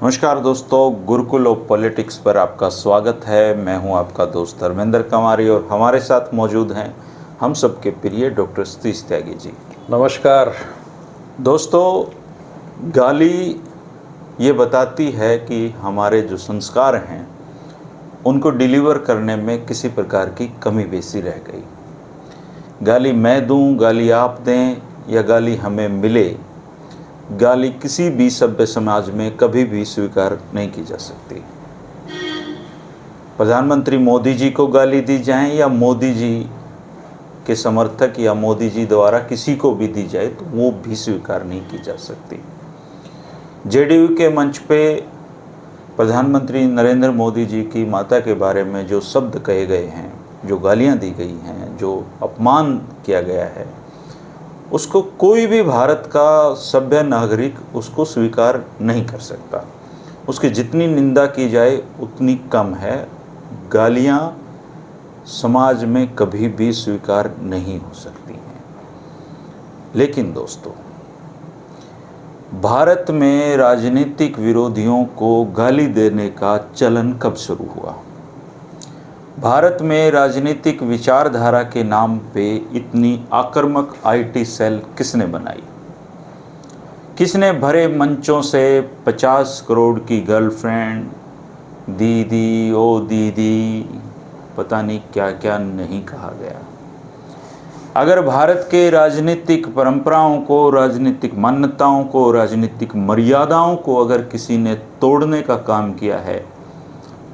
नमस्कार दोस्तों, Gurukul of politics पर आपका स्वागत है। मैं हूं आपका दोस्त धर्मेंद्र कमारी और हमारे साथ मौजूद हैं हम सबके प्रिय डॉक्टर सतीश त्यागी जी। नमस्कार दोस्तों, गाली ये बताती है कि हमारे जो संस्कार हैं उनको डिलीवर करने में किसी प्रकार की कमी बेसी रह गई। गाली मैं दूं, गाली आप दें या गाली हमें मिले, गाली किसी भी सभ्य समाज में कभी भी स्वीकार नहीं की जा सकती। प्रधानमंत्री मोदी जी को गाली दी जाए या मोदी जी के समर्थक या मोदी जी द्वारा किसी को भी दी जाए तो वो भी स्वीकार नहीं की जा सकती। जेडीयू के मंच पे प्रधानमंत्री नरेंद्र मोदी जी की माता के बारे में जो शब्द कहे गए हैं, जो गालियां दी गई हैं, जो अपमान किया गया है, उसको कोई भी भारत का सभ्य नागरिक उसको स्वीकार नहीं कर सकता। उसकी जितनी निंदा की जाए उतनी कम है। गालियां समाज में कभी भी स्वीकार नहीं हो सकती हैं। लेकिन दोस्तों, भारत में राजनीतिक विरोधियों को गाली देने का चलन कब शुरू हुआ? भारत में राजनीतिक विचारधारा के नाम पे इतनी आक्रामक आईटी सेल किसने बनाई? किसने भरे मंचों से 50 करोड़ की गर्लफ्रेंड, दीदी ओ दीदी, पता नहीं क्या क्या नहीं कहा गया। अगर भारत के राजनीतिक परंपराओं को, राजनीतिक मान्यताओं को, राजनीतिक मर्यादाओं को अगर किसी ने तोड़ने का काम किया है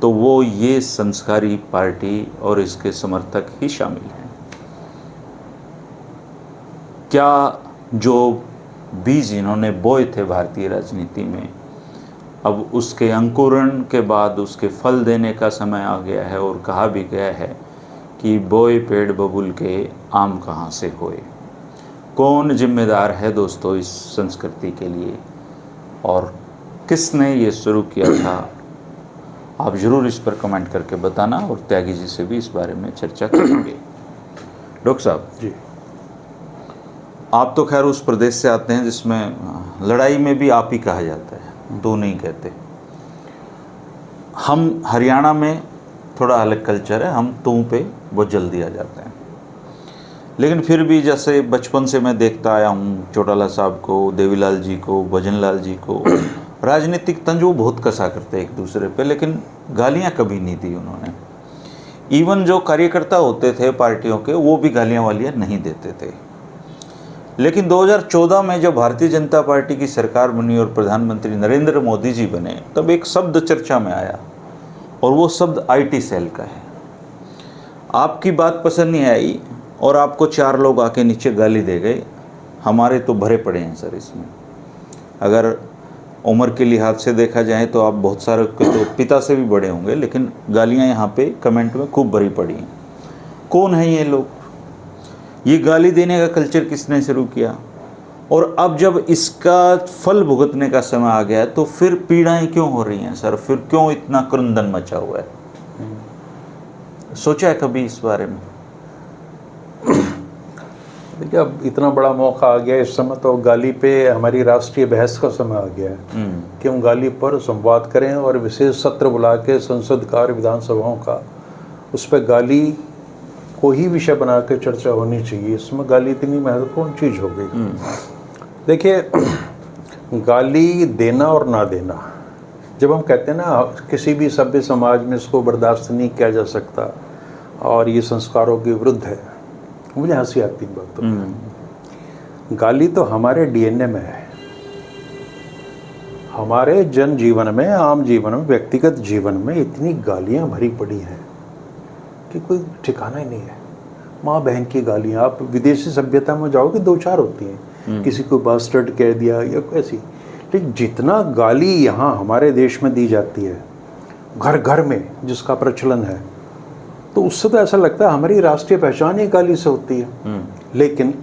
तो वो ये संस्कारी पार्टी और इसके समर्थक ही शामिल हैं। क्या जो बीज इन्होंने बोए थे भारतीय राजनीति में, अब उसके अंकुरण के बाद उसके फल देने का समय आ गया है और कहा भी गया है कि बोए पेड़ बबूल के आम कहाँ से होए। कौन जिम्मेदार है दोस्तों इस संस्कृति के लिए और किसने ये शुरू किया था? आप ज़रूर इस पर कमेंट करके बताना और त्यागी जी से भी इस बारे में चर्चा करेंगे। डॉक्टर साहब जी, आप तो खैर उस प्रदेश से आते हैं जिसमें लड़ाई में भी आप ही कहा जाता है, दो नहीं कहते। हम हरियाणा में थोड़ा अलग कल्चर है, हम तुम पे बहुत जल्दी आ जाते हैं। लेकिन फिर भी जैसे बचपन से मैं देखता आया हूँ, चौटाला साहब को, देवीलाल जी को, भजनलाल जी को, राजनीतिक तंज वो बहुत कसा करते एक दूसरे पे, लेकिन गालियाँ कभी नहीं दी उन्होंने। इवन जो कार्यकर्ता होते थे पार्टियों के, वो भी गालियाँ वालियाँ नहीं देते थे। लेकिन 2014 में जब भारतीय जनता पार्टी की सरकार बनी और प्रधानमंत्री नरेंद्र मोदी जी बने, तब एक शब्द चर्चा में आया और वो शब्द आईटी सेल का है। आपकी बात पसंद नहीं आई और आपको 4 लोग आके नीचे गाली दे गए। हमारे तो भरे पड़े हैं सर इसमें। अगर उम्र के लिहाज से देखा जाए तो आप बहुत सारे तो पिता से भी बड़े होंगे, लेकिन गालियां यहाँ पे कमेंट में खूब भरी पड़ी हैं। कौन है ये लोग? ये गाली देने का कल्चर किसने शुरू किया? और अब जब इसका फल भुगतने का समय आ गया है तो फिर पीड़ाएं क्यों हो रही हैं सर? फिर क्यों इतना क्रंदन मचा हुआ है? सोचा है कभी इस बारे में? देखिए, अब इतना बड़ा मौका आ गया इस समय, तो गाली पे हमारी राष्ट्रीय बहस का समय आ गया है कि हम गाली पर संवाद करें और विशेष सत्र बुला के संसद का और विधानसभाओं का उस पर गाली को ही विषय बना के चर्चा होनी चाहिए। इसमें गाली इतनी महत्वपूर्ण चीज़ हो गई। देखिए, गाली देना और ना देना, जब हम कहते हैं ना किसी भी सभ्य समाज में इसको बर्दाश्त नहीं किया जा सकता और ये संस्कारों के विरुद्ध है, मुझे हंसी आती है बात तो। गाली तो हमारे डीएनए में है, हमारे जन जीवन में, आम जीवन में, व्यक्तिगत जीवन में इतनी गालियां भरी पड़ी हैं कि कोई ठिकाना ही नहीं है। माँ बहन की गालियां, आप विदेशी सभ्यता में जाओगे 2-4 होती हैं, किसी को बास्टर्ड कह दिया या ऐसी। लेकिन जितना गाली यहाँ हमारे देश में दी जाती है घर घर में, जिसका प्रचलन है, तो उससे तो ऐसा लगता है हमारी राष्ट्रीय पहचान ही गाली से होती है। लेकिन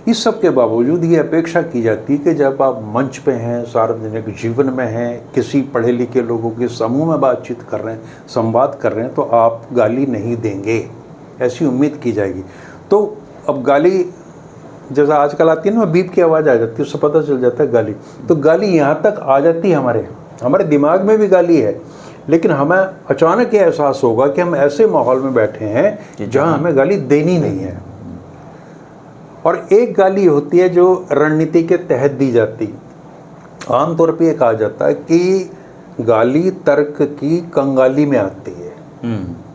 इस सब के बावजूद ये अपेक्षा की जाती है कि जब आप मंच पे हैं, सार्वजनिक जीवन में हैं, किसी पढ़े लिखे लोगों के समूह में बातचीत कर रहे हैं, संवाद कर रहे हैं, तो आप गाली नहीं देंगे, ऐसी उम्मीद की जाएगी। तो अब गाली जैसा आजकल आती है ना, बीप की आवाज़ आ जाती है, उससे पता चल जाता है गाली। तो गाली यहाँ तक आ जाती है हमारे, हमारे दिमाग में भी गाली है, लेकिन हमें अचानक ये एहसास होगा कि हम ऐसे माहौल में बैठे हैं जहां हमें गाली देनी नहीं है। और एक गाली होती है जो रणनीति के तहत दी जाती। आमतौर पे ये कहा जाता है कि गाली तर्क की कंगाली में आती है,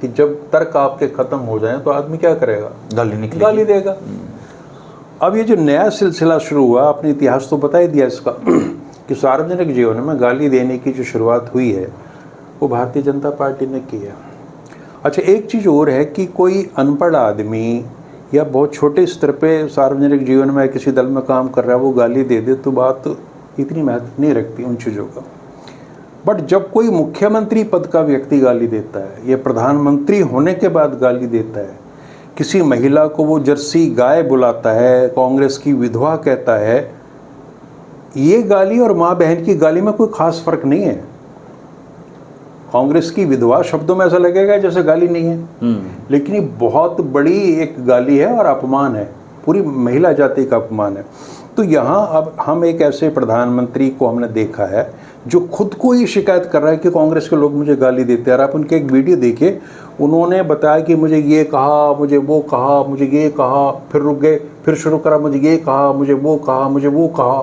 कि जब तर्क आपके खत्म हो जाए तो आदमी क्या करेगा, गाली देगा। अब ये जो नया सिलसिला शुरू हुआ, आपने इतिहास तो बता ही दिया इसका कि सार्वजनिक जीवन में गाली देने की जो शुरुआत हुई है वो भारतीय जनता पार्टी ने की है। अच्छा, एक चीज़ और है कि कोई अनपढ़ आदमी या बहुत छोटे स्तर पे सार्वजनिक जीवन में किसी दल में काम कर रहा है, वो गाली दे दे तो बात इतनी महत्व नहीं रखती उन चीज़ों का। बट जब कोई मुख्यमंत्री पद का व्यक्ति गाली देता है या प्रधानमंत्री होने के बाद गाली देता है, किसी महिला को वो जर्सी गाय बुलाता है, कांग्रेस की विधवा कहता है, ये गाली और माँ बहन की गाली में कोई खास फर्क नहीं है। कांग्रेस की विधवा शब्दों में ऐसा लगेगा जैसे गाली नहीं है, लेकिन ये बहुत बड़ी एक गाली है और अपमान है, पूरी महिला जाति का अपमान है। तो यहाँ अब हम एक ऐसे प्रधानमंत्री को हमने देखा है जो खुद को ही शिकायत कर रहा है कि कांग्रेस के लोग मुझे गाली देते हैं। और आप उनके एक वीडियो देखिए, उन्होंने बताया कि मुझे ये कहा, मुझे वो कहा, मुझे ये कहा, फिर रुक गए, फिर शुरू करा, मुझे ये कहा, मुझे वो कहा, मुझे वो कहा,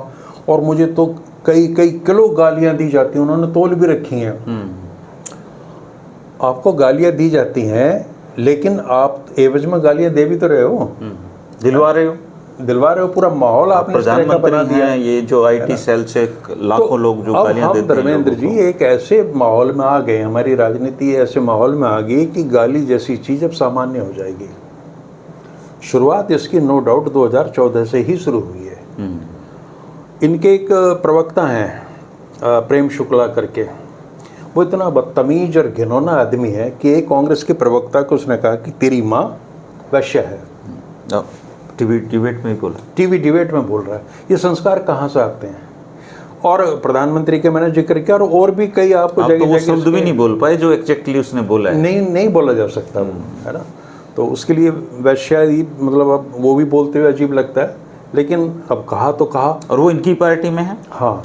और मुझे तो कई कई किलो गालियाँ दी जाती हैं, उन्होंने तोल भी रखी हैं। आपको गालियाँ दी जाती हैं, लेकिन आप एवज में गालियाँ दे भी तो रहे हो, दिलवा रहे हो, पूरा माहौल आपने इस तरह का बना दिया है। ये जो आईटी सेल से लाखों लोग जो गालियां देते हैं, धर्मेंद्र जी एक ऐसे माहौल में आ गए, हमारी राजनीति ऐसे माहौल में आ गई कि गाली जैसी चीज अब सामान्य हो जाएगी। शुरुआत इसकी नो डाउट 2014 से ही शुरू हुई है। इनके एक प्रवक्ता हैं प्रेम शुक्ला करके, वो इतना बदतमीज और घिनौना आदमी है कि एक कांग्रेस के प्रवक्ता को उसने कहा कि तेरी माँ वैश्य है। टीवी डिबेट में बोल रहा है। ये संस्कार कहाँ से आते हैं? और प्रधानमंत्री के मैंने जिक्र किया, और भी कई आपको आप तो वो शब्द भी नहीं बोल पाए जो एक्जैक्टली उसने बोला है। नहीं बोला जा सकता वो, है ना। तो उसके लिए वैश्य मतलब अब वो भी बोलते हुए अजीब लगता है, लेकिन अब कहा तो कहा। और वो इनकी पार्टी में है। हाँ,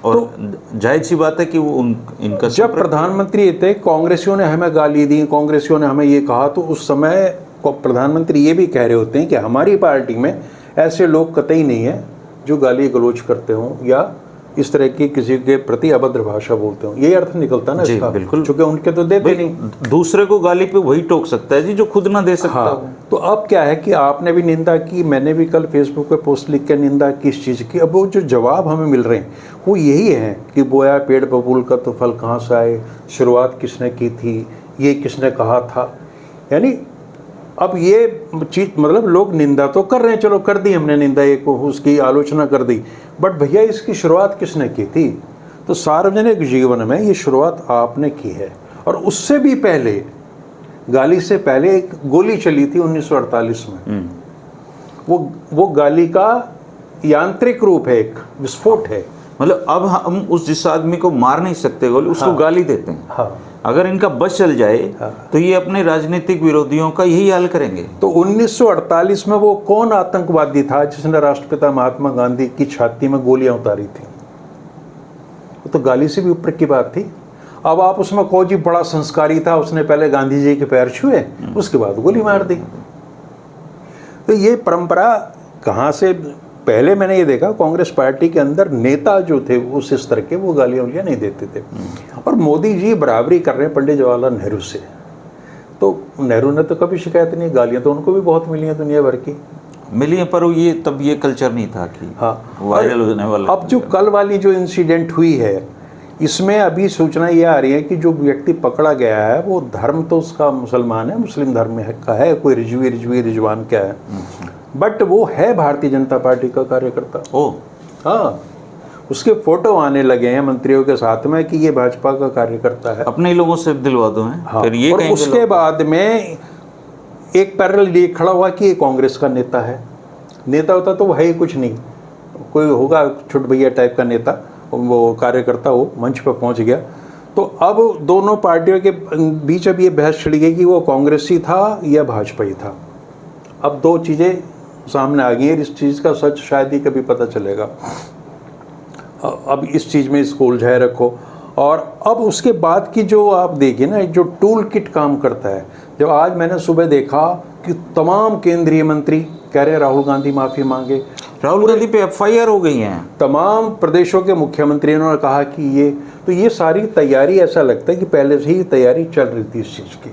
और तो जाहिर सी बात है कि वो इनका जब प्रधानमंत्री थे, कांग्रेसियों ने हमें गाली दी, कांग्रेसियों ने हमें ये कहा, तो उस समय प्रधानमंत्री ये भी कह रहे होते हैं कि हमारी पार्टी में ऐसे लोग कतई नहीं है जो गाली गलौज करते हों या इस तरह की किसी के प्रति अभद्र भाषा बोलते हों। यही अर्थ निकलता ना इसका, बिल्कुल, क्योंकि उनके तो देते नहीं। दूसरे को गाली पे वही टोक सकता है जी जो खुद ना दे सकता। हाँ, तो अब क्या है कि आपने भी निंदा की, मैंने भी कल फेसबुक पे पोस्ट लिख कर निंदा की इस चीज़ की। अब वो जो जवाब हमें मिल रहे हैं वो यही है कि बोया पेड़ बबूल का तो फल कहाँ से आए, शुरुआत किसने की थी, ये किसने कहा था। यानी अब ये चीज मतलब लोग निंदा तो कर रहे हैं, चलो कर दी हमने निंदा, एक उसकी आलोचना कर दी, बट भैया इसकी शुरुआत किसने की थी? तो सार्वजनिक जीवन में ये शुरुआत आपने की है। और उससे भी पहले, गाली से पहले एक गोली चली थी 1948 में। वो गाली का यांत्रिक रूप है, एक विस्फोट है। मतलब अब हम जिस आदमी को मार नहीं सकते गोली, उसको गाली देते हैं। हाँ, अगर इनका बस चल जाए तो ये अपने राजनीतिक विरोधियों का यही हाल करेंगे। तो 1948 में वो कौन आतंकवादी था जिसने राष्ट्रपिता महात्मा गांधी की छाती में गोलियां उतारी थी? वो तो गाली से भी ऊपर की बात थी। अब आप उसमें कहो जी बड़ा संस्कारी था, उसने पहले गांधी जी के पैर छुए, उसके बाद गोली मार दी। तो ये परंपरा कहाँ से? पहले मैंने ये देखा कांग्रेस पार्टी के अंदर नेता जो थे उस स्तर के वो गालियाँ नहीं देते थे। और मोदी जी बराबरी कर रहे हैं पंडित जवाहरलाल नेहरू से, तो नेहरू ने तो कभी शिकायत नहीं, गालियाँ तो उनको भी बहुत मिली हैं, दुनिया भर की मिली हैं, पर ये तब ये कल्चर नहीं था कि वायरल होने वाला। अब जो कल वाली जो इंसिडेंट हुई है, इसमें अभी सूचना ये आ रही है कि जो व्यक्ति पकड़ा गया है वो धर्म तो उसका मुसलमान है, मुस्लिम धर्म का है, कोई रिजवान क्या है, बट वो है भारतीय जनता पार्टी का कार्यकर्ता। हाँ, उसके फोटो आने लगे हैं मंत्रियों के साथ में कि ये भाजपा का कार्यकर्ता है। अपने लोगों से दिलवा दो हैं। हाँ, फिर ये और उसके बाद में एक पैरेलल ये खड़ा हुआ कि ये कांग्रेस का नेता है। नेता होता तो वो है ही कुछ नहीं, कोई होगा छोट भैया टाइप का नेता, वो कार्यकर्ता वो मंच पर पहुंच गया। तो अब दोनों पार्टियों के बीच अब ये बहस छिड़ गई कि वो कांग्रेसी था या भाजपा ही था। अब दो चीज़ें सामने आ गई हैं, इस चीज़ का सच शायद ही कभी पता चलेगा। अब इस चीज़ में इसको उलझाए रखो। और अब उसके बाद की जो आप देखिए ना, जो टूल किट काम करता है, जब आज मैंने सुबह देखा कि तमाम केंद्रीय मंत्री कह रहे हैं राहुल गांधी माफ़ी मांगे, राहुल गांधी पे FIR हो गई हैं। तमाम प्रदेशों के मुख्यमंत्रियों ने कहा कि ये सारी तैयारी, ऐसा लगता है कि पहले से ही तैयारी चल रही थी इस चीज़ की।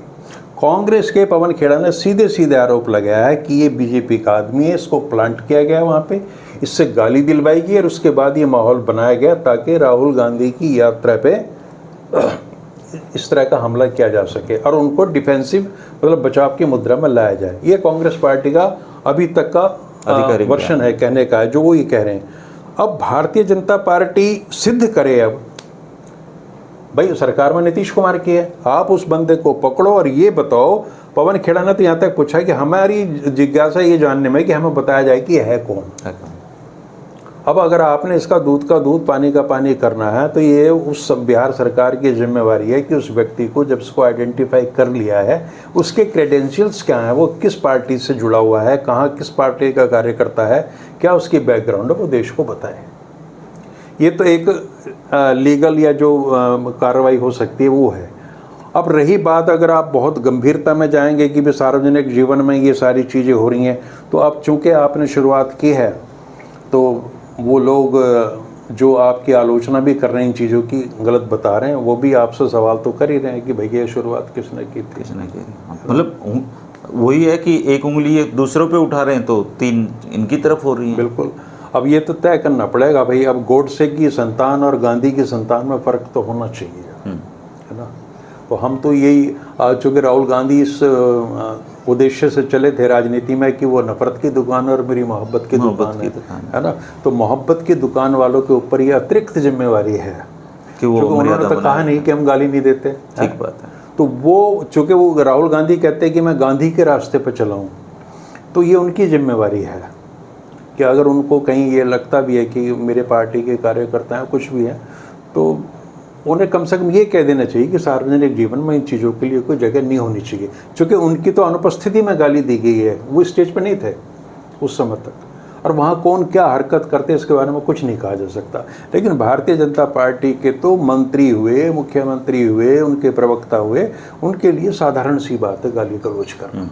कांग्रेस के पवन खेड़ा ने सीधे सीधे आरोप लगाया है कि ये बीजेपी का आदमी है, इसको प्लांट किया गया वहाँ पे, इससे गाली दिलवाई गई और उसके बाद ये माहौल बनाया गया ताकि राहुल गांधी की यात्रा पे इस तरह का हमला किया जा सके और उनको डिफेंसिव मतलब बचाव की मुद्रा में लाया जाए। ये कांग्रेस पार्टी का अभी तक का आधिकारिक वर्षन है, कहने का है, जो वो ये कह रहे हैं। अब भारतीय जनता पार्टी सिद्ध करे, अब भाई सरकार में नीतीश कुमार की है, आप उस बंदे को पकड़ो और ये बताओ। पवन खेड़ा ने तो यहाँ तक पूछा कि हमारी जिज्ञासा ये जानने में कि हमें बताया जाए कि है कौन। अब अगर आपने इसका दूध का दूध पानी का पानी करना है तो ये उस बिहार सरकार की जिम्मेवारी है कि उस व्यक्ति को जब उसको आइडेंटिफाई कर लिया है, उसके क्रेडेंशियल्स क्या हैं, वो किस पार्टी से जुड़ा हुआ है, कहाँ किस पार्टी का कार्यकर्ता है, क्या उसकी बैकग्राउंड है, वो देश को बताए। ये तो एक लीगल या जो कार्रवाई हो सकती है वो है। अब रही बात, अगर आप बहुत गंभीरता में जाएंगे कि भी सार्वजनिक जीवन में ये सारी चीज़ें हो रही हैं, तो अब चूँकि आपने शुरुआत की है तो वो लोग जो आपकी आलोचना भी कर रहे हैं इन चीज़ों की, गलत बता रहे हैं, वो भी आपसे सवाल तो कर ही रहे हैं कि भैया ये शुरुआत किसने की थी। किसने की? मतलब वही है कि एक उंगली एक दूसरों पे उठा रहे हैं तो 3 इनकी तरफ हो रही है। बिल्कुल। अब ये तो तय करना पड़ेगा भाई, अब गोडसे की संतान और गांधी की संतान में फ़र्क तो होना चाहिए, है ना। तो हम तो यही, चूँकि राहुल गांधी इस उद्देश्य से चले थे राजनीति में कि वो नफरत की दुकान और मेरी मोहब्बत की दुकान है ना, तो मोहब्बत की दुकान वालों के ऊपर ये अतिरिक्त जिम्मेवारी है कि वो, उन्होंने तो कहा नहीं कि हम गाली नहीं देते, ठीक बात है। तो वो चूँकि वो राहुल गांधी कहते हैं कि मैं गांधी के रास्ते पर चला हूँ, तो ये उनकी जिम्मेवारी है कि अगर उनको कहीं ये लगता भी है कि मेरे पार्टी के कार्यकर्ता हैं, कुछ भी हैं, तो उन्हें कम से कम ये कह देना चाहिए कि सार्वजनिक जीवन में इन चीज़ों के लिए कोई जगह नहीं होनी चाहिए। क्योंकि उनकी तो अनुपस्थिति में गाली दी गई है, वो स्टेज पर नहीं थे उस समय तक, और वहाँ कौन क्या हरकत करते इसके बारे में कुछ नहीं कहा जा सकता। लेकिन भारतीय जनता पार्टी के तो मंत्री हुए, मुख्यमंत्री हुए, उनके प्रवक्ता हुए, उनके लिए साधारण सी बात है गाली गलौज करना।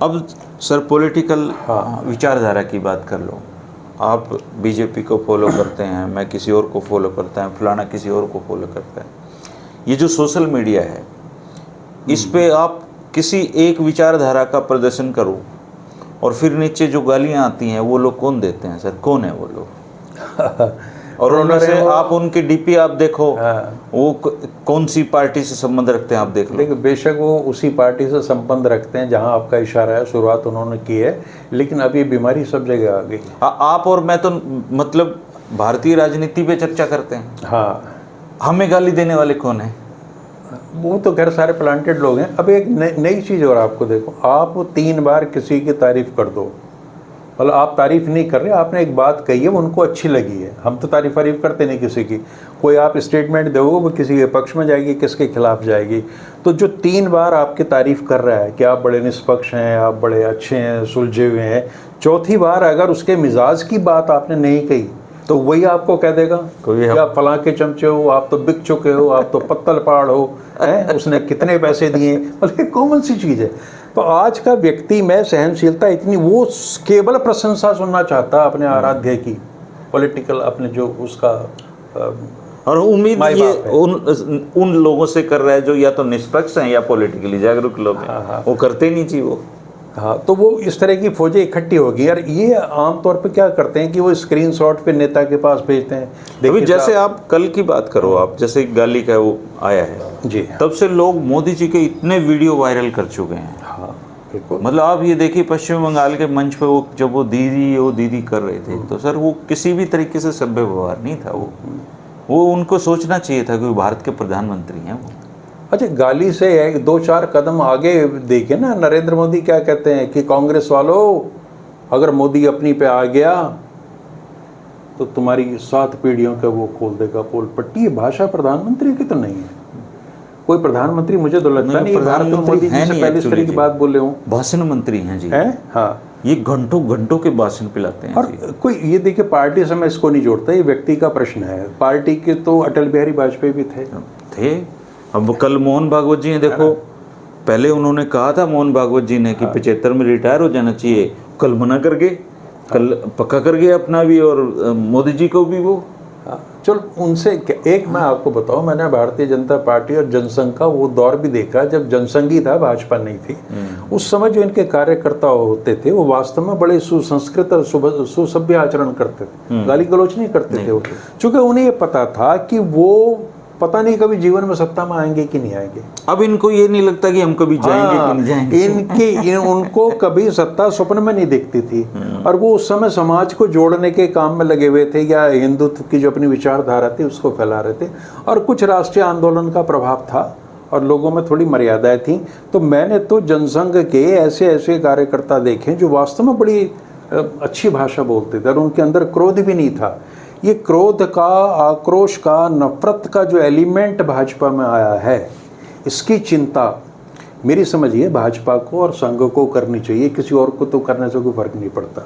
अब सर पॉलिटिकल विचारधारा की बात कर लो। आप बीजेपी को फॉलो करते हैं, मैं किसी और को फॉलो करता हूँ, फलाना किसी और को फॉलो करता है। ये जो सोशल मीडिया है, इस पे आप किसी एक विचारधारा का प्रदर्शन करो और फिर नीचे जो गालियाँ आती हैं वो लोग कौन देते हैं सर? कौन है वो लोग? और उनमें से आप उनकी डीपी आप देखो, वो कौन सी पार्टी से संबंध रखते हैं आप देख लो। देखिए, बेशक वो उसी पार्टी से संबंध रखते हैं जहां आपका इशारा है, शुरुआत उन्होंने की है, लेकिन अब ये बीमारी सब जगह आ गई। आप और मैं तो मतलब भारतीय राजनीति पे चर्चा करते हैं, हाँ, हमें गाली देने वाले कौन है? वो तो खैर सारे प्लांटेड लोग हैं। अब एक नई चीज़ और आपको देखो, आप 3 बार किसी की तारीफ कर दो, मतलब आप तारीफ नहीं कर रहे, आपने एक बात कही है वो उनको अच्छी लगी है। हम तो तारीफ करते नहीं किसी की, कोई आप स्टेटमेंट दोगे वो किसी के पक्ष में जाएगी, किसके खिलाफ जाएगी। तो जो 3 बार आपकी तारीफ कर रहा है कि आप बड़े निष्पक्ष हैं, आप बड़े अच्छे हैं, सुलझे हुए हैं, चौथी बार अगर उसके मिजाज की बात आपने नहीं कही तो वही आपको कह देगा कि आप फलां के चमचे हो, आप तो बिक चुके हो, आप तो पत्तल पाड़ हो, हैं, उसने कितने पैसे दिए। मतलब कॉमन सी चीज़ है। तो आज का व्यक्ति में सहनशीलता इतनी, वो केवल प्रशंसा सुनना चाहता है अपने आराध्य की, पॉलिटिकल अपने जो उसका, और उम्मीद ये उन लोगों से कर रहा है जो या तो निष्पक्ष हैं या पॉलिटिकली जागरूक लोग हैं। वो करते नहीं चाहिए वो। हाँ, तो वो इस तरह की फौजें इकट्ठी होगी यार। ये आमतौर पे क्या करते हैं कि वो स्क्रीनशॉट पे नेता के पास भेजते हैं। देखिए जैसे आप कल की बात करो, आप जैसे गाली का वो आया है जी, तब से लोग मोदी जी के इतने वीडियो वायरल कर चुके हैं। हाँ बिल्कुल। मतलब आप ये देखिए पश्चिम बंगाल के मंच पे वो जब वो दीदी कर रहे थे, तो सर वो किसी भी तरीके से सभ्य व्यवहार नहीं था। वो उनको सोचना चाहिए था कि वो भारत के प्रधानमंत्री हैं वो। अच्छा, गाली से 2-4 कदम आगे देखिए ना, नरेंद्र मोदी क्या कहते हैं कि कांग्रेस वालों, अगर मोदी अपनी पे आ गया तो तुम्हारी 7 पीढ़ियों का वो खोल देगा पोल पट्टी। ये भाषा प्रधानमंत्री की तो नहीं है। कोई प्रधानमंत्री मुझे तो लगता नहीं, प्रधानमंत्री मोदी जी से पहले इस तरह की बात बोले हूँ। भाषण मंत्री हैं जी। हैं, हाँ, ये घंटों घंटों के भाषण पिलाते हैं और जी। कोई ये देखिए पार्टी से मैं इसको नहीं जोड़ता, ये व्यक्ति का प्रश्न है। पार्टी के तो अटल बिहारी वाजपेयी भी थे। अब कल मोहन भागवत जी हैं, देखो पहले उन्होंने कहा था मोहन भागवत जी ने कि 75 में रिटायर हो जाना चाहिए, कल मना कर गए, कल पक्का कर गए अपना भी और मोदी जी को भी वो। चलो उनसे एक मैं आपको बताऊं, मैंने भारतीय जनता पार्टी और जनसंघ का वो दौर भी देखा जब जनसंघ ही था, भाजपा नहीं थी। उस समय जो इनके कार्यकर्ता होते थे वो वास्तव में बड़े सुसंस्कृत और सुसभ्य आचरण करते थे, गाली गलौज नहीं करते थे वो, चूंकि उन्हें ये पता था कि वो पता नहीं कभी जीवन में सत्ता में आएंगे कि नहीं आएंगे। अब इनको ये नहीं लगता कि हम कभी जाएंगे कि नहीं जाएंगे। उनको कभी सत्ता स्वप्न में नहीं दिखती थी, और वो उस समय समाज को जोड़ने के काम में लगे हुए थे, या हिंदुत्व की जो अपनी विचारधारा थी उसको फैला रहे थे, और कुछ राष्ट्रीय आंदोलन का प्रभाव था और लोगों में थोड़ी मर्यादाएं थी। तो मैंने तो जनसंघ के ऐसे ऐसे कार्यकर्ता देखे जो वास्तव में बड़ी अच्छी भाषा बोलते थे और उनके अंदर क्रोध भी नहीं था। ये क्रोध का, आक्रोश का, नफरत का जो एलिमेंट भाजपा में आया है, इसकी चिंता मेरी समझिए भाजपा को और संघ को करनी चाहिए, किसी और को तो करने से कोई फर्क नहीं पड़ता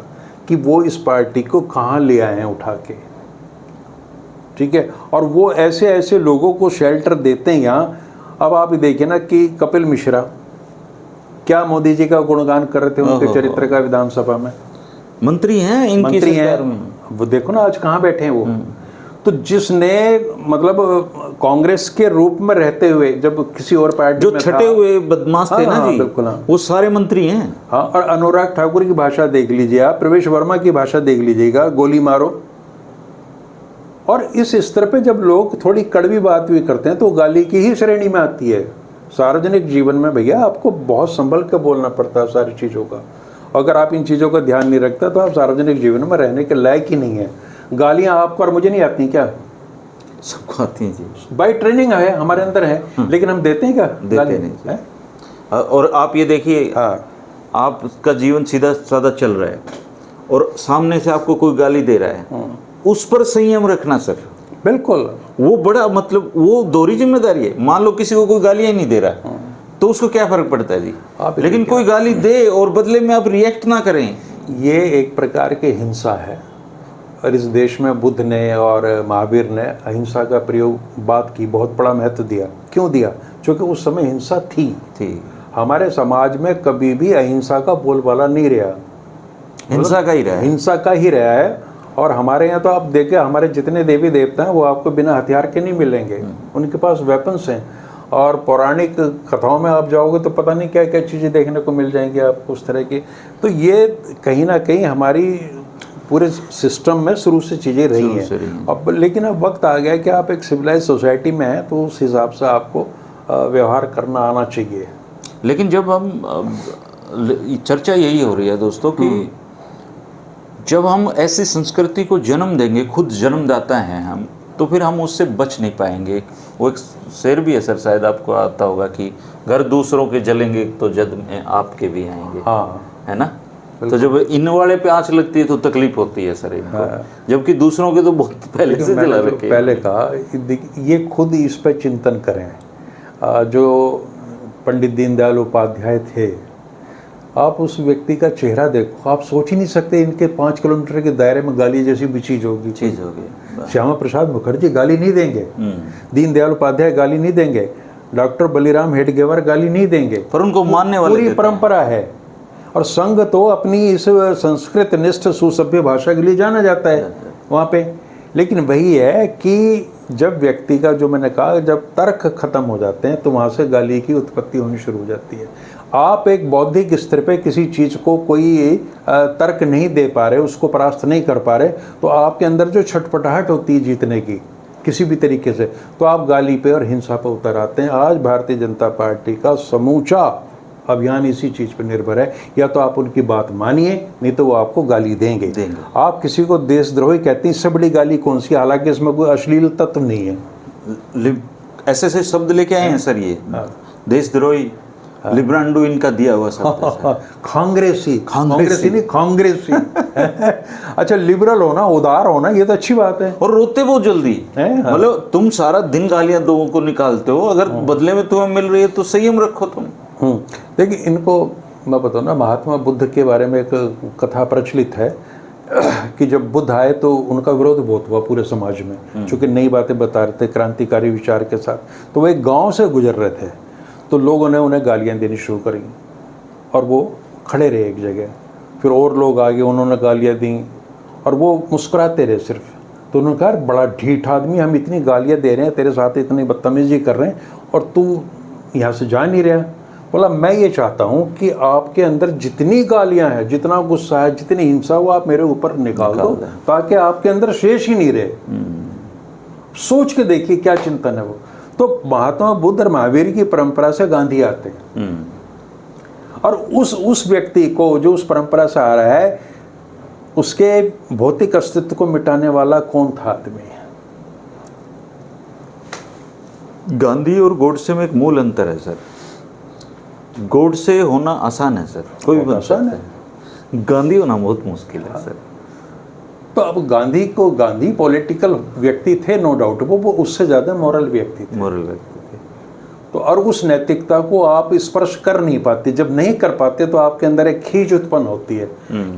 कि वो इस पार्टी को कहाँ ले आए हैं उठा के, ठीक है। और वो ऐसे ऐसे लोगों को शेल्टर देते हैं यहाँ। अब आप देखिए ना कि कपिल मिश्रा क्या मोदी जी का गुणगान कर रहे थे उनके चरित्र का विधानसभा में। मंत्री हैं इनकी सरकार में, वो देखो ना आज कहाँ बैठे हैं वो। तो जिसने मतलब कांग्रेस के रूप में रहते हुए जब किसी और पार्टी जो में छटे हुए बदमाश थे ना जी, बिल्कुल वो सारे मंत्री हैं। हाँ, और अनुराग ठाकुर की भाषा देख लीजिए आप, प्रवेश वर्मा की भाषा देख लीजिएगा, गोली मारो। और इस स्तर पे जब लोग थोड़ी कड़वी बात भी करते हैं तो गाली की ही श्रेणी में आती है। सार्वजनिक जीवन में भैया आपको बहुत संभल कर बोलना पड़ता है सारी चीज़ों का। अगर आप इन चीज़ों का ध्यान नहीं रखते तो आप सार्वजनिक जीवन में रहने के लायक ही नहीं है। गालियाँ आपको और मुझे नहीं आती क्या? सबको आती हैं जी, बाई ट्रेनिंग है, हमारे अंदर है, लेकिन हम देते हैं क्या? देते नहीं है? और आप ये देखिए, आपका जीवन सीधा साधा चल रहा है और सामने से आपको कोई गाली दे रहा है, उस पर संयम रखना सर, बिल्कुल वो बड़ा मतलब वो दोहरी जिम्मेदारी है। मान लो किसी को कोई गालियाँ नहीं दे रहा तो उसको क्या फर्क पड़ता है जी, लेकिन कोई गाली दे और बदले में आप रिएक्ट ना करें, ये एक प्रकार की हिंसा है। और इस देश में बुद्ध ने और महावीर ने अहिंसा का प्रयोग बात की, बहुत बड़ा महत्व दिया। क्यों दिया? क्योंकि उस समय हिंसा थी। हमारे समाज में कभी भी अहिंसा का बोलबाला नहीं रहा, हिंसा का ही रहा है, हिंसा का ही रहा है। और हमारे यहाँ तो आप देखें, हमारे जितने देवी देवता हैं वो आपको बिना हथियार के नहीं मिलेंगे, उनके पास वेपन्स हैं। और पौराणिक कथाओं में आप जाओगे तो पता नहीं क्या क्या चीज़ें देखने को मिल जाएंगी आपको उस तरह की। तो ये कहीं ना कहीं हमारी पूरे सिस्टम में शुरू से चीज़ें रही हैं। अब लेकिन अब वक्त आ गया कि आप एक सिविलाइज सोसाइटी में हैं तो उस हिसाब से आपको व्यवहार करना आना चाहिए। लेकिन जब हम चर्चा यही हो रही है दोस्तों कि जब हम ऐसी संस्कृति को जन्म देंगे, खुद जन्मदाता हैं हम, तो फिर हम उससे बच नहीं पाएंगे। वो एक शेर भी है सर, शायद आपको आता होगा कि घर दूसरों के जलेंगे तो जद में आपके भी आएंगे। है ना? तो जब इन वाले पे आंच लगती है तो तकलीफ होती है सर इनको, जबकि दूसरों के तो बहुत पहले से जला रखे। पहले कहा ये खुद इस पर चिंतन करें। जो पंडित दीनदयाल उपाध्याय थे, आप उस व्यक्ति का चेहरा देखो, आप सोच ही नहीं सकते इनके 5 किलोमीटर के दायरे में गाली जैसी भी चीज़ होगी। श्यामा प्रसाद मुखर्जी गाली नहीं देंगे, दीनदयाल उपाध्याय गाली नहीं देंगे, डॉक्टर बलिराम हेडगेवार गाली नहीं देंगे, पर उनको मानने वाले पूरी परंपरा है। और संघ तो अपनी इस संस्कृत निष्ठ सुसभ्य भाषा के लिए जाना जाता है वहाँ पे। लेकिन वही है कि जब व्यक्ति का, जो मैंने कहा, जब तर्क खत्म हो जाते हैं तो वहाँ से गाली की उत्पत्ति होनी शुरू हो जाती है। आप एक बौद्धिक स्तर पे किसी चीज़ को कोई तर्क नहीं दे पा रहे, उसको परास्त नहीं कर पा रहे, तो आपके अंदर जो छटपटाहट होती है जीतने की किसी भी तरीके से, तो आप गाली पे और हिंसा पे उतर आते हैं। आज भारतीय जनता पार्टी का समूचा अभियान इसी चीज़ पर निर्भर है। या तो आप उनकी बात मानिए, नहीं तो वो आपको गाली देंगे। आप किसी को देशद्रोही कहते हैं, इससे बड़ी गाली कौन सी? हालांकि इसमें कोई अश्लील तत्व नहीं है। ऐसे ऐसे शब्द लेके आए हैं सर ये, देशद्रोही, लिब्रांडो इनका दिया हुआ शब्द। कांग्रेसी नहीं, कांग्रेसी। अच्छा, लिबरल होना, उदार होना, ये तो अच्छी बात है। और रोते वो जल्दी, मतलब तुम सारा दिन गालियां लोगों को निकालते हो, अगर बदले में तुम्हें मिल रही है तो संयम रखो तुम। देखिए, इनको मैं बताऊँ ना, महात्मा बुद्ध के बारे में एक कथा प्रचलित है कि जब बुद्ध आए तो उनका विरोध बहुत हुआ पूरे समाज में, चूँकि नई बातें बता रहे थे क्रांतिकारी विचार के साथ। तो वो एक गांव से गुजर रहे थे, तो लोगों ने उन्हें गालियाँ देनी शुरू करी और वो खड़े रहे एक जगह। फिर और लोग आगे, उन्होंने गालियाँ दी और वो मुस्कुराते रहे सिर्फ। तो उन्होंने कहा, बड़ा ढीठ आदमी, हम इतनी गालियाँ दे रहे हैं, तेरे साथ इतनी बदतमीजी कर रहे हैं और तू यहाँ से जा नहीं रहा। बोला, मैं ये चाहता हूँ कि आपके अंदर जितनी गालियाँ हैं, जितना गुस्सा है, जितनी हिंसा, वो आप मेरे ऊपर निकाल दो ताकि आपके अंदर शेष ही नहीं रहे। सोच के देखिए क्या चिंतन है वो। तो महात्मा बुद्ध और महावीर की परंपरा से गांधी आते हैं और उस व्यक्ति को जो उस परंपरा से आ रहा है, उसके भौतिक अस्तित्व को मिटाने वाला कौन था आदमी? गांधी और गोडसे में एक मूल अंतर है सर। गोडसे होना आसान है सर, कोई भी बन आसान सकता है। गांधी होना बहुत मुश्किल है सर। तो अब गांधी पॉलिटिकल व्यक्ति थे, नो डाउट, वो उससे ज़्यादा मॉरल व्यक्ति थे। मॉरल व्यक्ति थे। तो और उस नैतिकता को आप स्पर्श कर नहीं पाते। जब नहीं कर पाते तो आपके अंदर एक खींच उत्पन्न होती है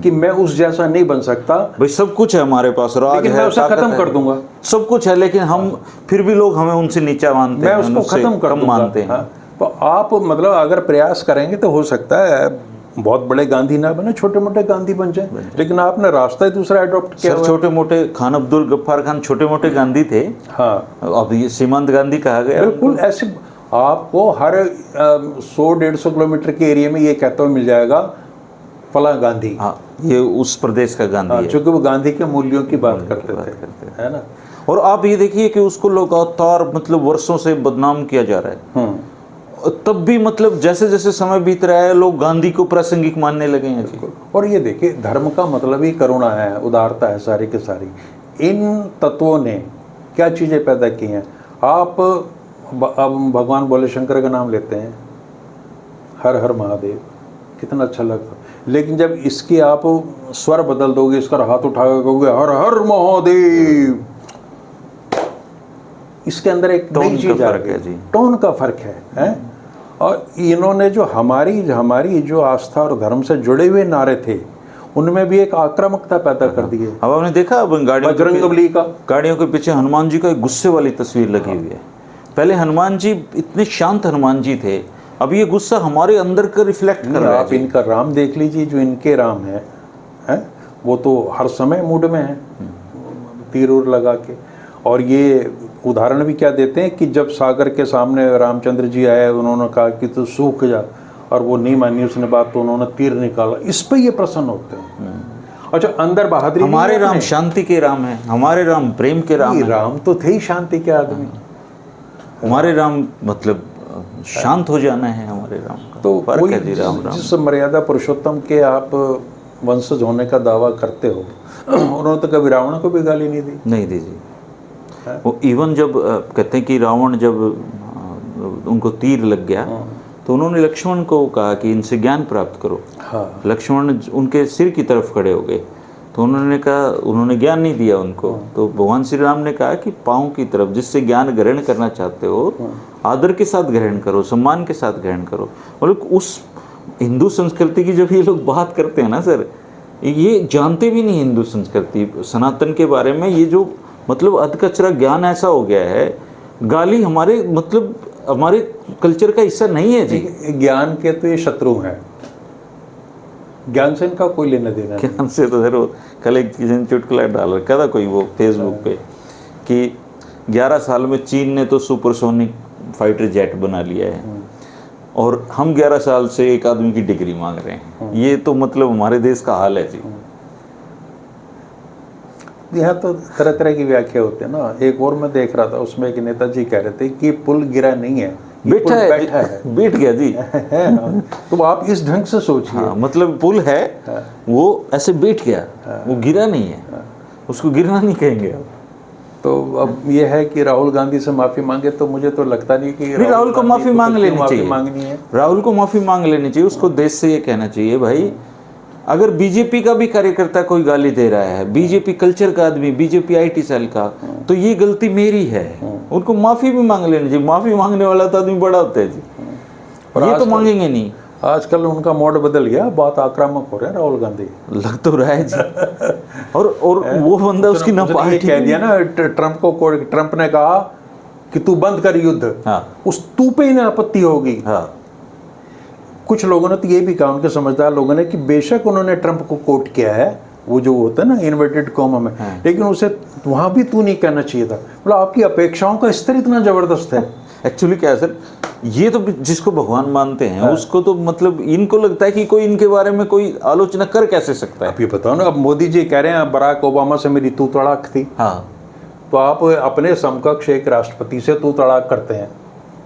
कि मैं उस जैसा नहीं बन सकता। भाई सब कुछ है हमारे पास, लेकिन मैं उसे खत्म कर दूंगा। सब कुछ है, लेकिन हम फिर भी लोग हमें उनसे नीचा मानते हैं, मैं उसको खत्म कर दूंगा, मानते हैं। तो आप मतलब अगर प्रयास करेंगे तो हो सकता है बहुत बड़े गांधी ना बने, छोटे मोटे गांधी बन जाए, लेकिन आपने रास्ता ही दूसरा अडॉप्ट किया। सर छोटे मोटे खान अब्दुल गफ्फार खान छोटे मोटे गांधी थे। हाँ, अब ये सीमांत गांधी कहा गया। बिल्कुल ऐसे आपको हर 100-150 किलोमीटर के एरिया में ये कहता हुआ मिल जाएगा, फला गांधी। हाँ, ये उस प्रदेश का गांधी है, क्योंकि वो गांधी के मूल्यों की बात करते थे, है ना। और आप ये देखिए कि उसको लगातार मतलब वर्षों से बदनाम किया जा रहा है। तब भी मतलब जैसे जैसे समय बीत रहा है, लोग गांधी को प्रासंगिक मानने लगे हैं जी। और ये देखिए, धर्म का मतलब ही करुणा है, उदारता है सारी की सारी। इन तत्वों ने क्या चीज़ें पैदा की हैं। आप अब भगवान भोले शंकर का नाम लेते हैं, हर हर महादेव, कितना अच्छा लगता। लेकिन जब इसकी आप स्वर बदल दोगे, इसका हाथ उठा के कहोगे हर हर महादेव, इसके अंदर एक नई चीज आ रही है, टोन का फर्क है। और इन्होंने जो हमारी जो आस्था और धर्म से जुड़े हुए नारे थे, उनमें भी एक आक्रामकता पैदा कर दी है। अब आपने देखा, अब गाड़ियों के पीछे हनुमान जी का एक गुस्से वाली तस्वीर लगी हुई है। पहले हनुमान जी इतने शांत हनुमान जी थे, अब ये गुस्सा हमारे अंदर का रिफ्लेक्ट कर रहा है। आप इनका राम देख लीजिए, जो इनके राम है वो तो हर समय मूड में है, तीर उर लगा के। और ये उदाहरण भी क्या देते हैं कि जब सागर के सामने रामचंद्र जी आए, उन्होंने कहा कि तू सूख जा, और वो नहीं मानी उसने बात, तो उन्होंने तीर निकाला। इस पे ये प्रसन्न होते हैं। अच्छा, अंदर बहादुरी। हमारे राम शांति के राम है, हमारे राम प्रेम के राम है। राम तो थे ही शांति के आदमी। हमारे राम मतलब शांत हो जाना है हमारे राम का। तो फर्क है जी राम। जिस मर्यादा पुरुषोत्तम के आप वंशज होने का दावा करते हो, उन्होंने तो कभी रावण को भी गाली नहीं दी। नहीं दी जी। वो इवन जब कहते हैं कि रावण जब उनको तीर लग गया, तो उन्होंने लक्ष्मण को कहा कि इनसे ज्ञान प्राप्त करो। हाँ। लक्ष्मण उनके सिर की तरफ खड़े हो गए, तो उन्होंने कहा, उन्होंने ज्ञान नहीं दिया उनको। तो भगवान श्री राम ने कहा कि पाँव की तरफ, जिससे ज्ञान ग्रहण करना चाहते हो, आदर के साथ ग्रहण करो, सम्मान के साथ ग्रहण करो। मतलब उस हिंदू संस्कृति की जब ये लोग बात करते हैं ना सर, ये जानते भी नहीं हिंदू संस्कृति सनातन के बारे में। ये जो मतलब अधकचरा ज्ञान ऐसा हो गया है, गाली हमारे मतलब हमारे कल्चर का हिस्सा नहीं है जी। ज्ञान के तो ये शत्रु हैं, ज्ञान से इनका कोई लेना देना नहीं। ज्ञान से तो सर, कल एक किसी ने चुटकुला डाल रखा था कोई वो फेसबुक पे कि 11 साल में चीन ने तो सुपरसोनिक फाइटर जेट बना लिया है, और हम 11 साल से एक आदमी की डिग्री मांग रहे हैं। ये तो मतलब हमारे देश का हाल है जी। यहाँ तो तरह तरह की व्याख्या होते हैं ना। एक और मैं देख रहा था, उसमें एक नेताजी कह रहे थे कि पुल गिरा नहीं है, बैठा है, बैठ गया जी। तो आप इस ढंग से सोचिए। हाँ, मतलब पुल है, वो ऐसे बैठ गया, वो गिरा नहीं है, उसको गिरना नहीं कहेंगे। तो अब ये है कि राहुल गांधी से माफी मांगे, तो मुझे तो लगता नहीं कि राहुल को माफी मांग लेनी चाहिए। राहुल को माफी मांग लेनी चाहिए। उसको देश से ये कहना चाहिए, भाई अगर बीजेपी का भी कार्यकर्ता कोई गाली दे रहा है, बीजेपी कल्चर का आदमी, बीजेपी IT सेल का, तो ये गलती मेरी है, उनको माफी भी मांग लेनी चाहिए। माफी मांगने वाला तो आदमी बड़ा होता है जी, ये तो मांगेंगे नहीं। आजकल उनका मोड बदल गया, बहुत आक्रामक हो रहे हैं राहुल गांधी। लग तो रहा है जी। और वो बंदा उसकी ना उसने ये पार्टी कह दिया ना ट्रंप ने कहा कि तू बंद कर युद्ध, हाँ उस तू पे ही ना आपत्ति होगी। हाँ कुछ लोगों ने तो ये भी कहा, उनके समझदार लोगों ने, कि बेशक उन्होंने ट्रंप को कोट किया है, वो जो होता है ना इन्वर्टेड कॉमा में, लेकिन उसे वहां भी तू नहीं कहना चाहिए था। मतलब आपकी अपेक्षाओं का स्तर इतना जबरदस्त है। एक्चुअली क्या है सर, ये तो जिसको भगवान मानते हैं उसको तो मतलब इनको लगता है कि कोई इनके बारे में कोई आलोचना कर कैसे सकता है। आप ये बताओ ना, अब मोदी जी कह रहे हैं बराक ओबामा से मेरी तू तड़ाक थी, हाँ तो आप अपने समकक्ष एक राष्ट्रपति से तू तड़ाक करते हैं,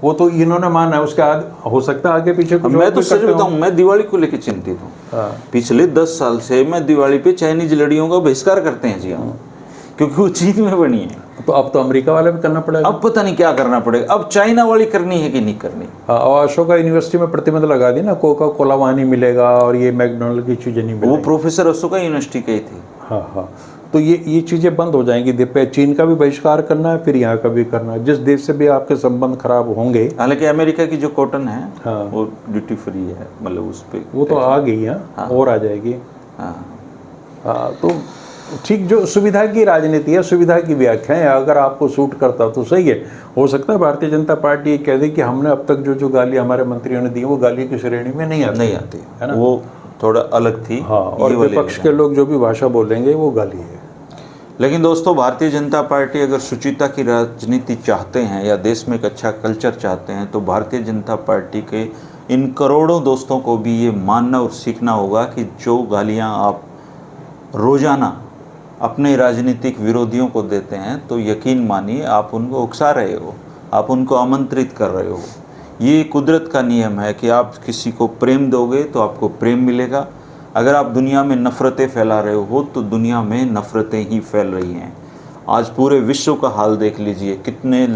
वो तो इन्होंने माना है, उसके बाद हो सकता है आगे पीछे कुछ मैं और तो भी सच करते बताऊं, हों। मैं दिवाली को लेकर चिंतित हूँ। हाँ। पिछले 10 साल से मैं दिवाली पे चाइनीज लड़ियों का बहिष्कार करते हैं जी हम, क्योंकि वो चीन में बनी है। तो अब तो अमेरिका वाले भी करना पड़ेगा। अब पता नहीं क्या करना पड़ेगा, अब चाइना वाली करनी है कि नहीं करनी। हाँ, और अशोका यूनिवर्सिटी में प्रतिबंध लगा दी ना, कोका कोला वहाँ नहीं मिलेगा और ये मैकडोनल्ड की चीज़ें नहीं वो मिलेगी। प्रोफेसर अशोका यूनिवर्सिटी के ही थे। हाँ हाँ, तो ये चीज़ें बंद हो जाएंगी। चीन का भी बहिष्कार करना है, फिर यहाँ का भी करना है। जिस देश से भी आपके संबंध खराब होंगे, हालांकि अमेरिका की जो कॉटन है हाँ, वो ड्यूटी फ्री है, मतलब उस पे वो तो आ गई है, हाँ। और आ जाएगी। हाँ हाँ, तो ठीक, जो सुविधा की राजनीति है, सुविधा की व्याख्या है, अगर आपको सूट करता तो सही है। हो सकता है भारतीय जनता पार्टी कह दे कि हमने अब तक जो गाली हमारे मंत्रियों ने दी वो गाली की श्रेणी में नहीं आती है ना, वो थोड़ा अलग थी। हाँ, और विपक्ष के लोग जो भी भाषा बोलेंगे वो गाली है। लेकिन दोस्तों, भारतीय जनता पार्टी अगर शुचिता की राजनीति चाहते हैं या देश में एक अच्छा कल्चर चाहते हैं, तो भारतीय जनता पार्टी के इन करोड़ों दोस्तों को भी ये मानना और सीखना होगा कि जो गालियां आप रोज़ाना अपने राजनीतिक विरोधियों को देते हैं, तो यकीन मानिए आप उनको उकसा रहे हो, आप उनको आमंत्रित कर रहे हो। ये कुदरत का नियम है कि आप किसी को प्रेम दोगे तो आपको प्रेम मिलेगा। अगर आप दुनिया में नफ़रतें फैला रहे हो तो दुनिया में नफ़रतें ही फैल रही हैं। आज पूरे विश्व का हाल देख लीजिए, कितने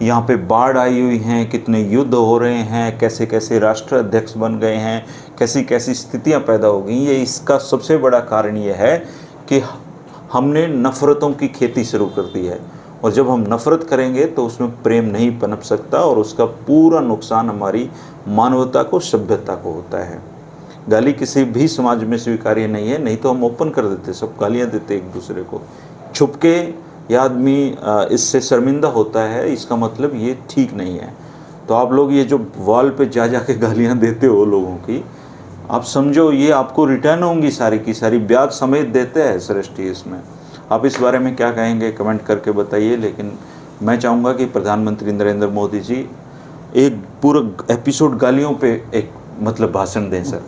यहाँ पे बाढ़ आई हुई हैं, कितने युद्ध हो रहे हैं, कैसे कैसे राष्ट्र अध्यक्ष बन गए हैं, कैसी कैसी स्थितियाँ पैदा हो गई। ये इसका सबसे बड़ा कारण ये है कि हमने नफ़रतों की खेती शुरू कर दी है, और जब हम नफ़रत करेंगे तो उसमें प्रेम नहीं पनप सकता, और उसका पूरा नुकसान हमारी मानवता को, सभ्यता को होता है। गाली किसी भी समाज में स्वीकार्य नहीं है, नहीं तो हम ओपन कर देते, सब गालियाँ देते एक दूसरे को। छुप के यह आदमी इससे शर्मिंदा होता है, इसका मतलब ये ठीक नहीं है। तो आप लोग ये जो वॉल पे जा के गालियाँ देते हो लोगों की, आप समझो ये आपको रिटर्न होंगी सारी की सारी, ब्याज समेत देते हैं सृष्टि इसमें। आप इस बारे में क्या कहेंगे, कमेंट करके बताइए। लेकिन मैं चाहूँगा कि प्रधानमंत्री नरेंद्र मोदी जी एक पूरा एपिसोड गालियों पे एक मतलब भाषण दें सर,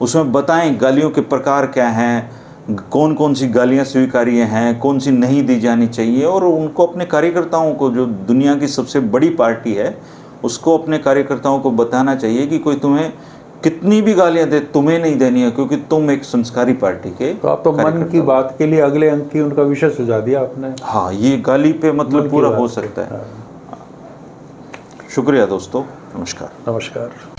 उसमें बताएं गालियों के प्रकार क्या हैं, कौन कौन सी गालियाँ स्वीकार्य हैं, कौन सी नहीं दी जानी चाहिए, और उनको अपने कार्यकर्ताओं को, जो दुनिया की सबसे बड़ी पार्टी है, उसको अपने कार्यकर्ताओं को बताना चाहिए कि कोई तुम्हें कितनी भी गालियां दे, तुम्हें नहीं देनी है, क्योंकि तुम एक संस्कारी पार्टी के। तो आप तो मन की बात के लिए अगले अंक की उनका विषय सुझा दिया आपने। हाँ, ये गाली पे मतलब पूरा हो सकता है। शुक्रिया दोस्तों, नमस्कार। नमस्कार।